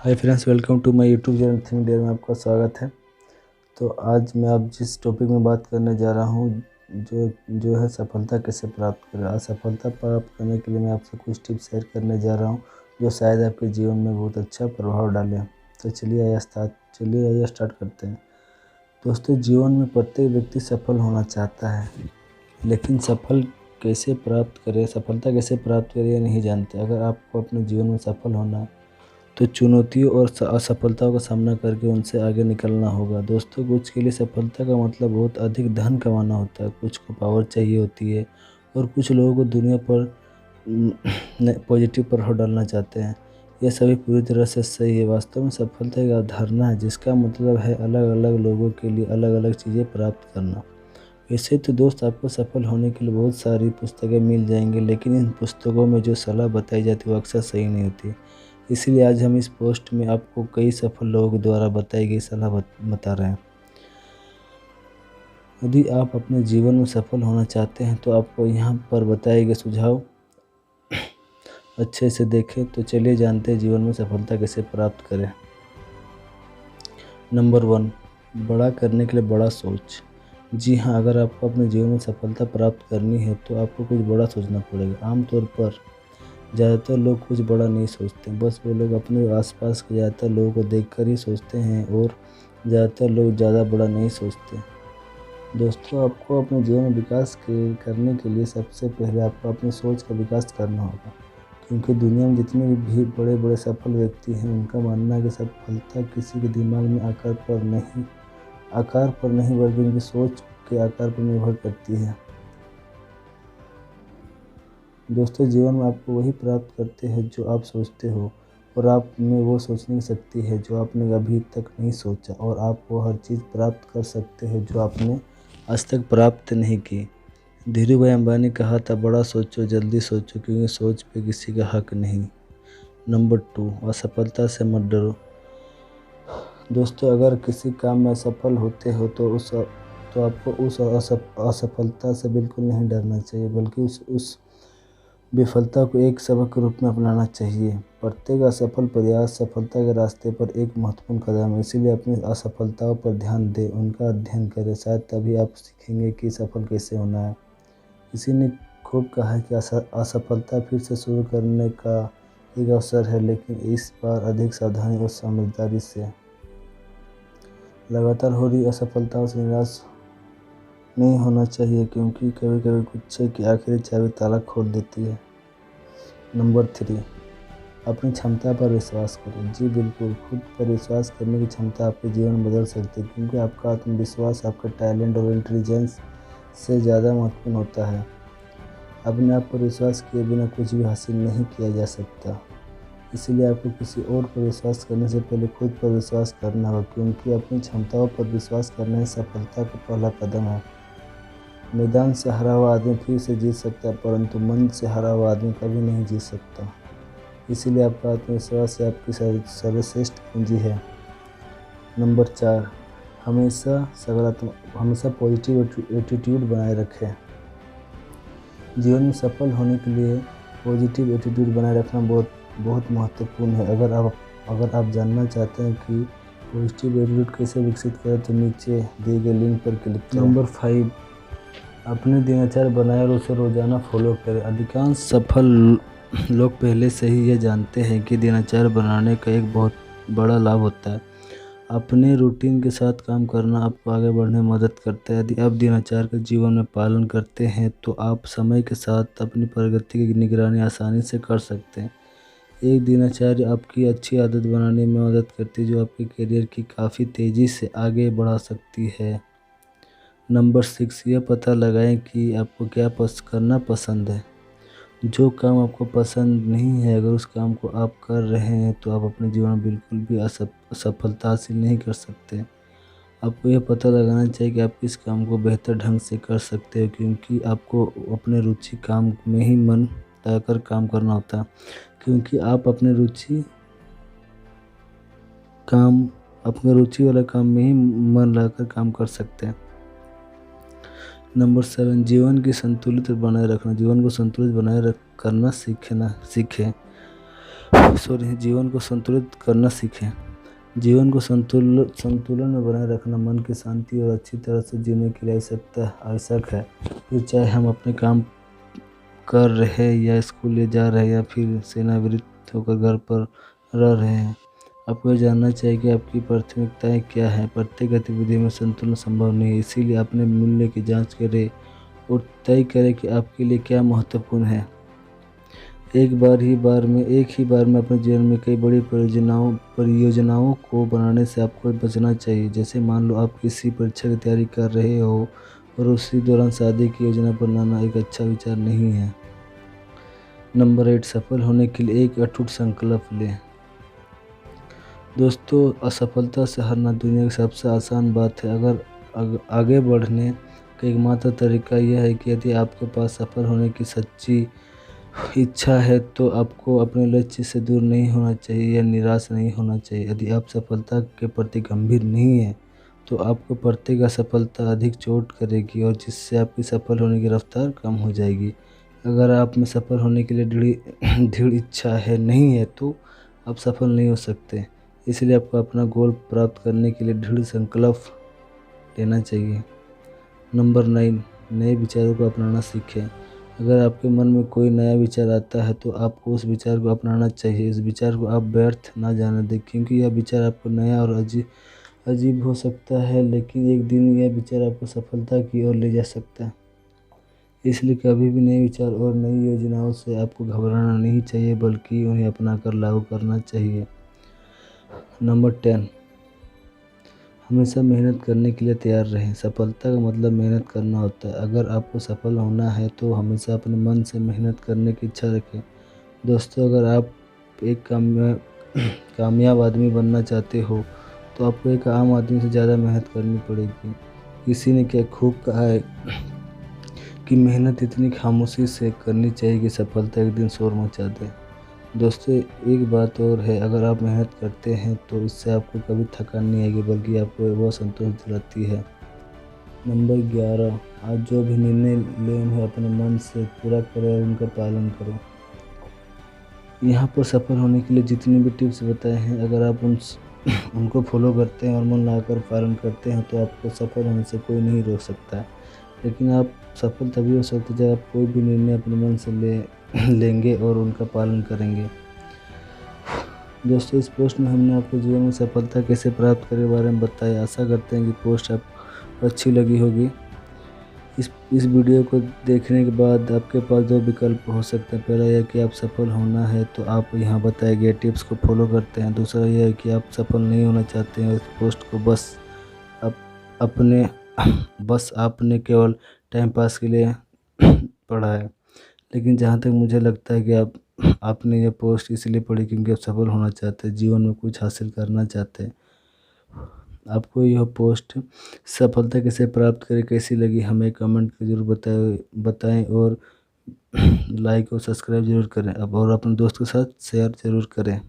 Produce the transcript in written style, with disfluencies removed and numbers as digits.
Hi friends, welcome to my YouTube channel Think Dare में आपका स्वागत है। तो आज मैं आप जिस टॉपिक में बात करने जा रहा हूँ जो जो है सफलता कैसे प्राप्त करें। आज सफलता प्राप्त करने के लिए मैं आपसे कुछ टिप्स शेयर करने जा रहा हूँ जो शायद आपके जीवन में बहुत अच्छा प्रभाव डालें। तो चलिए आइए स्टार्ट करते हैं। दोस्तों, जीवन में प्रत्येक व्यक्ति सफल होना चाहता है, लेकिन सफलता कैसे प्राप्त करें ये नहीं जानते। अगर आपको अपने जीवन में सफल होना है तो चुनौतियों और असफलताओं का सामना करके उनसे आगे निकलना होगा। दोस्तों, कुछ के लिए सफलता का मतलब बहुत अधिक धन कमाना होता है, कुछ को पावर चाहिए होती है और कुछ लोगों को दुनिया पर पॉजिटिव प्रभाव डालना चाहते हैं। यह सभी पूरी तरह से सही है। वास्तव में सफलता एक अवधारणा है जिसका मतलब है अलग अलग लोगों के लिए अलग अलग चीज़ें प्राप्त करना। वैसे तो दोस्त, आपको सफल होने के लिए बहुत सारी पुस्तकें मिल जाएंगी, लेकिन इन पुस्तकों में जो सलाह बताई जाती है वो अक्सर सही नहीं होती। इसीलिए आज हम इस पोस्ट में आपको कई सफल लोगों के द्वारा बताई गई सलाह बता रहे हैं। यदि आप अपने जीवन में सफल होना चाहते हैं तो आपको यहाँ पर बताए गए सुझाव अच्छे से देखें। तो चलिए जानते हैं जीवन में सफलता कैसे प्राप्त करें। नंबर 1, बड़ा करने के लिए बड़ा सोच। जी हाँ, अगर आपको अपने जीवन में सफलता प्राप्त करनी है तो आपको कुछ बड़ा सोचना पड़ेगा। आमतौर पर ज़्यादातर लोग कुछ बड़ा नहीं सोचते, बस वो लोग अपने आसपास के ज़्यादातर लोगों को देखकर ही सोचते हैं और ज़्यादातर लोग ज़्यादा बड़ा नहीं सोचते। दोस्तों, आपको अपने जीवन में करने के लिए सबसे पहले आपको अपनी सोच का विकास करना होगा, क्योंकि दुनिया में जितने भी बड़े बड़े सफल व्यक्ति हैं उनका मानना है कि सफलता किसी के दिमाग में आकार पर नहीं बल्कि उनकी सोच के आकार पर निर्भर करती है। दोस्तों, जीवन में आपको वही प्राप्त करते हैं जो आप सोचते हो, और आप में वो सोचने की शक्ति है जो आपने अभी तक नहीं सोचा, और आप वो हर चीज़ प्राप्त कर सकते हैं जो आपने आज तक प्राप्त नहीं की। धीरू भाई अंबानी कहा था, बड़ा सोचो जल्दी सोचो, क्योंकि सोच पे किसी का हक नहीं। नंबर 2, असफलता से मत डरो। दोस्तों, अगर किसी काम में असफल होते हो तो आपको उस असफलता से बिल्कुल नहीं डरना चाहिए, बल्कि उस विफलता को एक सबक के रूप में अपनाना चाहिए। प्रत्येक असफल प्रयास सफलता के रास्ते पर एक महत्वपूर्ण कदम है। इसीलिए अपनी असफलताओं पर ध्यान दें, उनका अध्ययन करें। शायद तभी आप सीखेंगे कि सफल कैसे होना है। किसी ने खूब कहा है कि असफलता फिर से शुरू करने का एक अवसर है, लेकिन इस बार अधिक सावधानी और समझदारी से। लगातार हो रही असफलताओं से निराश नहीं होना चाहिए, क्योंकि कभी कभी गुच्छे की आखिरी चाबी ताला खोल देती है। नंबर 3, अपनी क्षमता पर विश्वास करें। जी बिल्कुल, खुद पर विश्वास करने की क्षमता आपके जीवन बदल सकती है, क्योंकि आपका आत्मविश्वास आपके टैलेंट और इंटेलिजेंस से ज़्यादा महत्वपूर्ण होता है। अपने आप पर विश्वास किए बिना कुछ भी हासिल नहीं किया जा सकता। इसीलिए आपको किसी और पर विश्वास करने से पहले खुद पर विश्वास करना होगा, क्योंकि अपनी क्षमताओं पर विश्वास करना ही सफलता का पहला कदम है। मैदान से हारा हुआ आदमी फिर से जीत सकता है, परंतु मन से हारा हुआ आदमी कभी नहीं जीत सकता। इसीलिए आपका आत्मविश्वास ही आपकी सर्वश्रेष्ठ पूंजी है। नंबर 4, हमेशा पॉजिटिव एटीट्यूड बनाए रखें। जीवन में सफल होने के लिए पॉजिटिव एटीट्यूड बनाए रखना बहुत महत्वपूर्ण है। अगर आप जानना चाहते हैं कि पॉजिटिव एटीट्यूड कैसे विकसित करें तो नीचे दिए गए लिंक पर क्लिक करें। नंबर 5, अपने दिनचर्या बनाएं और उसे रोज़ाना फॉलो करें। अधिकांश सफल लोग पहले से ही ये जानते हैं कि दिनचर्या बनाने का एक बहुत बड़ा लाभ होता है। अपने रूटीन के साथ काम करना आपको आगे बढ़ने में मदद करता है। यदि आप दिनचर्या का जीवन में पालन करते हैं तो आप समय के साथ अपनी प्रगति की निगरानी आसानी से कर सकते हैं। एक दिनचर्या आपकी अच्छी आदत बनाने में मदद करती है जो आपके करियर की काफ़ी तेज़ी से आगे बढ़ा सकती है। नंबर 6, यह पता लगाएं कि आपको क्या करना पसंद है। जो काम आपको पसंद नहीं है, अगर उस काम को आप कर रहे हैं तो आप अपने जीवन में बिल्कुल भी असफलता हासिल नहीं कर सकते। आपको यह पता लगाना चाहिए कि आप किस काम को बेहतर ढंग से कर सकते हो, क्योंकि आपको अपने रुचि काम में ही मन लगाकर काम करना होता है, क्योंकि आप अपने रुचि वाला काम में ही मन लगाकर काम कर सकते हैं। नंबर 7, जीवन को संतुलित बनाए रखना। जीवन को संतुलित करना सीखें। जीवन को संतुलित करना सीखें। जीवन को संतुलन में बनाए रखना मन की शांति और अच्छी तरह से जीने के लिए आवश्यक है। फिर चाहे हम अपने काम कर रहे या स्कूल जा रहे या फिर सेवानिवृत्त होकर घर पर रह रहे हैं, आपको यह जानना चाहिए कि आपकी प्राथमिकताएं क्या हैं। प्रत्येक गतिविधि में संतुलन संभव नहीं है, इसीलिए अपने मूल्य की जांच करें और तय करें कि आपके लिए क्या महत्वपूर्ण है। एक ही बार में अपने जीवन में कई बड़ी परियोजनाओं को बनाने से आपको बचना चाहिए। जैसे मान लो आप किसी परीक्षा की तैयारी कर रहे हो और उसी दौरान शादी की योजना बनाना एक अच्छा विचार नहीं है। नंबर 8, सफल होने के लिए एक अटूट संकल्प लें। दोस्तों, असफलता से हारना दुनिया की सबसे आसान बात है। अगर आगे बढ़ने का एकमात्र तरीका यह है कि यदि आपके पास सफल होने की सच्ची इच्छा है तो आपको अपने लक्ष्य से दूर नहीं होना चाहिए या निराश नहीं होना चाहिए। यदि आप सफलता के प्रति गंभीर नहीं हैं तो आपको प्रत्येक असफलता अधिक चोट करेगी और जिससे आपकी सफल होने की रफ्तार कम हो जाएगी। अगर आप में सफल होने के लिए दृढ़ इच्छा नहीं है तो आप सफल नहीं हो सकते। इसलिए आपको अपना गोल प्राप्त करने के लिए दृढ़ संकल्प लेना चाहिए। नंबर 9, नए विचारों को अपनाना सीखें। अगर आपके मन में कोई नया विचार आता है तो आपको उस विचार को अपनाना चाहिए। इस विचार को आप व्यर्थ ना जाने दें, क्योंकि यह विचार आपको नया और अजीब हो सकता है, लेकिन एक दिन यह विचार आपको सफलता की ओर ले जा सकता है। इसलिए कभी भी नए विचार और नई योजनाओं से आपको घबराना नहीं चाहिए, बल्कि उन्हें अपनाकर लागू करना चाहिए। नंबर 10, हमेशा मेहनत करने के लिए तैयार रहें। सफलता का मतलब मेहनत करना होता है। अगर आपको सफल होना है तो हमेशा अपने मन से मेहनत करने की इच्छा रखें। दोस्तों, अगर आप एक कामयाब आदमी बनना चाहते हो तो आपको एक आम आदमी से ज़्यादा मेहनत करनी पड़ेगी। किसी ने क्या खूब कहा है कि मेहनत इतनी खामोशी से करनी चाहिए कि सफलता एक दिन शोर मचा दे। दोस्तों, एक बात और है, अगर आप मेहनत करते हैं तो इससे आपको कभी थकान नहीं आएगी, बल्कि आपको वह संतोष दिलाती है। नंबर 11, आज जो भी निर्णय लें उन्हें अपने मन से पूरा करें और उनका पालन करें। यहाँ पर सफल होने के लिए जितनी भी टिप्स बताए हैं, अगर आप उनको फॉलो करते हैं और मन लगाकर पालन करते हैं तो आपको सफल होने से कोई नहीं रोक सकता है। लेकिन आप सफल तभी हो सकते जब आप कोई भी निर्णय अपने मन से लेंगे और उनका पालन करेंगे। दोस्तों, इस पोस्ट में हमने आपको जीवन में सफलता कैसे प्राप्त करें बारे में बताया। आशा करते हैं कि पोस्ट आपको अच्छी लगी होगी। इस वीडियो को देखने के बाद आपके पास 2 विकल्प हो सकते हैं। पहला यह कि आप सफल होना है तो आप यहाँ बताए गए टिप्स को फॉलो करते हैं। दूसरा यह है कि आप सफल नहीं होना चाहते हैं, इस पोस्ट को बस आपने केवल टाइम पास के लिए पढ़ा है। लेकिन जहाँ तक मुझे लगता है कि आपने यह पोस्ट इसलिए पढ़ी क्योंकि आप सफल होना चाहते हैं, जीवन में कुछ हासिल करना चाहते हैं। आपको यह पोस्ट सफलता कैसे प्राप्त करें कैसी लगी हमें कमेंट कर जरूर बताएं और लाइक और सब्सक्राइब जरूर करें और अपने दोस्त के साथ शेयर जरूर करें।